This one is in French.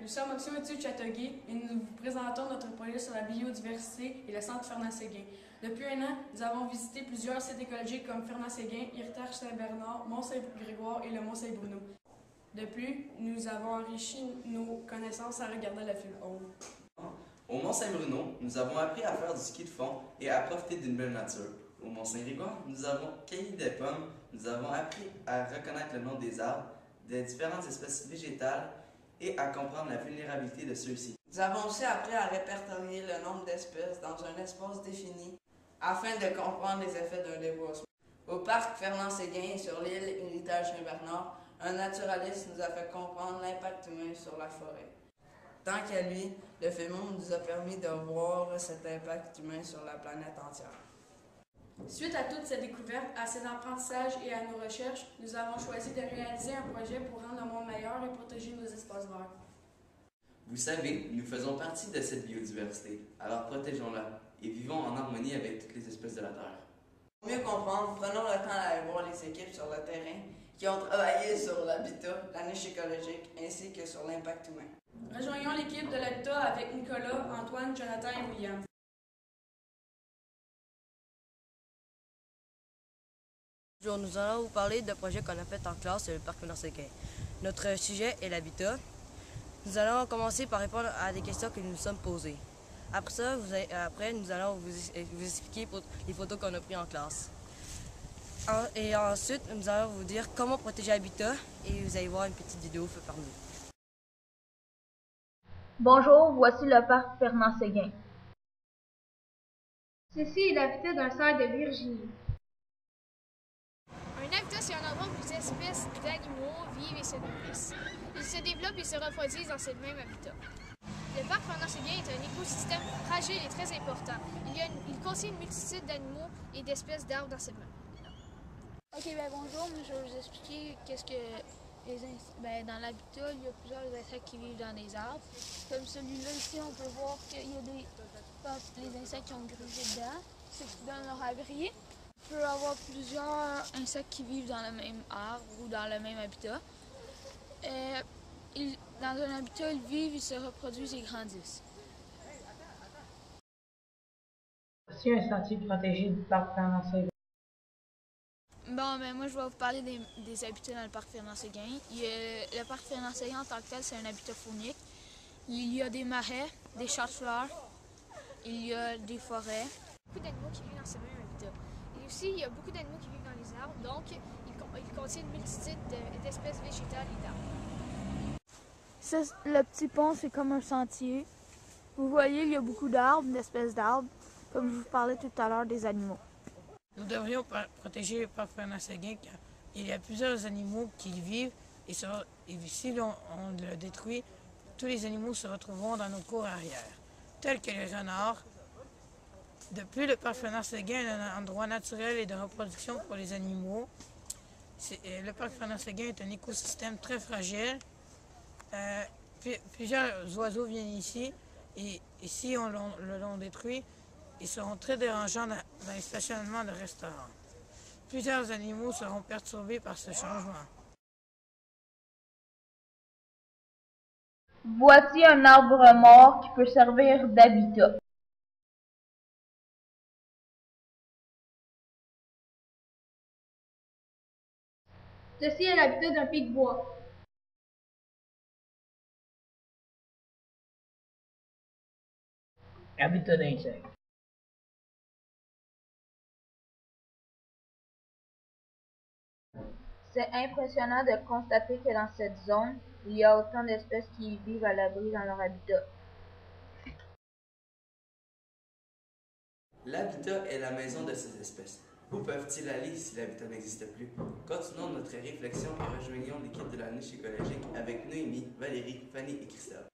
Nous sommes Option Études Châteauguay et nous vous présentons notre projet sur la biodiversité et le centre Fernand-Séguin. Depuis un an, nous avons visité plusieurs sites écologiques comme Fernand-Séguin, Héritage-Saint-Bernard, Mont-Saint-Grégoire et le Mont-Saint-Bruno. De plus, nous avons enrichi nos connaissances en regardant le film haut. Au Mont-Saint-Bruno, nous avons appris à faire du ski de fond et à profiter d'une belle nature. Au Mont-Saint-Grégoire, nous avons cueilli des pommes, nous avons appris à reconnaître le nom des arbres, des différentes espèces végétales et à comprendre la vulnérabilité de ceux-ci. Nous avons aussi appris à répertorier le nombre d'espèces dans un espace défini afin de comprendre les effets d'un déboisement. Au parc Fernand-Séguin, sur l'île Héritage-Saint-Bernard, un naturaliste nous a fait comprendre l'impact humain sur la forêt. Tant qu'à lui, le film nous a permis de voir cet impact humain sur la planète entière. Suite à toutes ces découvertes, à ces apprentissages et à nos recherches, nous avons choisi de réaliser un projet pour rendre le monde meilleur et protéger nos espaces verts. Vous savez, nous faisons partie de cette biodiversité, alors protégeons-la et vivons en harmonie avec toutes les espèces de la Terre. Pour mieux comprendre, prenons le temps d'aller voir les équipes sur le terrain qui ont travaillé sur l'habitat, la niche écologique ainsi que sur l'impact humain. Rejoignons l'équipe de l'habitat avec Nicolas, Antoine, Jonathan et William. Bonjour, nous allons vous parler d'un projet qu'on a fait en classe sur le parc Fernand-Séguin. Notre sujet est l'habitat. Nous allons commencer par répondre à des questions que nous nous sommes posées. Après ça, nous allons vous expliquer les photos qu'on a prises en classe. Et ensuite, nous allons vous dire comment protéger l'habitat et vous allez voir une petite vidéo faite par nous. Bonjour, voici le parc Fernand-Séguin. Ceci est l'habitat d'un cerf de Virginie. Un habitat, c'est un endroit où les espèces d'animaux vivent et se nourrissent. Ils se développent et se reproduisent dans ce même habitat. Le parc Fernand-Séguin est un écosystème fragile et très important. Il contient une multitude d'animaux et d'espèces d'arbres dans ce même habitat. Ok, bonjour, je vais vous expliquer qu'est-ce que dans l'habitat, il y a plusieurs insectes qui vivent dans les arbres. Comme celui-là ici, on peut voir qu'il y a les insectes qui ont grugé dedans, c'est qui donnent leur abri. Il peut y avoir plusieurs insectes qui vivent dans le même arbre ou dans le même habitat. Dans un habitat, ils vivent, ils se reproduisent et grandissent. Voici un sentier protégé du parc Fernand-Séguin. Moi, je vais vous parler des habitats dans le parc Fernand-Séguin. Le parc Fernand-Séguin, en tant que tel, c'est un habitat faunique. Il y a des marais, des champs de fleurs, il y a des forêts. Beaucoup d'animaux qui vivent dans ce même habitat. Et aussi, il y a beaucoup d'animaux qui vivent dans les arbres, donc il contient une multitude d'espèces végétales et d'arbres. Ça, le petit pont, c'est comme un sentier. Vous voyez, il y a beaucoup d'arbres, d'espèces d'arbres, comme je vous parlais tout à l'heure des animaux. Nous devrions protéger le parc Fernand-Séguin car il y a plusieurs animaux qui y vivent et si on le détruit, tous les animaux se retrouveront dans nos cours arrière, tels que les renards. De plus, le parc Fernand-Séguin est un endroit naturel et de reproduction pour les animaux. Le parc Fernand-Séguin est un écosystème très fragile. Plusieurs oiseaux viennent ici et si on l'on détruit, ils seront très dérangeants dans les stationnements de restaurants. Plusieurs animaux seront perturbés par ce changement. Voici un arbre mort qui peut servir d'habitat. Ceci est l'habitat d'un pic-bois. Habitat d'insectes. C'est impressionnant de constater que dans cette zone, il y a autant d'espèces qui vivent à l'abri dans leur habitat. L'habitat est la maison de ces espèces. Où peuvent-ils aller si l'habitat n'existe plus? Continuons notre réflexion et rejoignons l'équipe de la niche écologique avec Noémie, Valérie, Fanny et Christophe.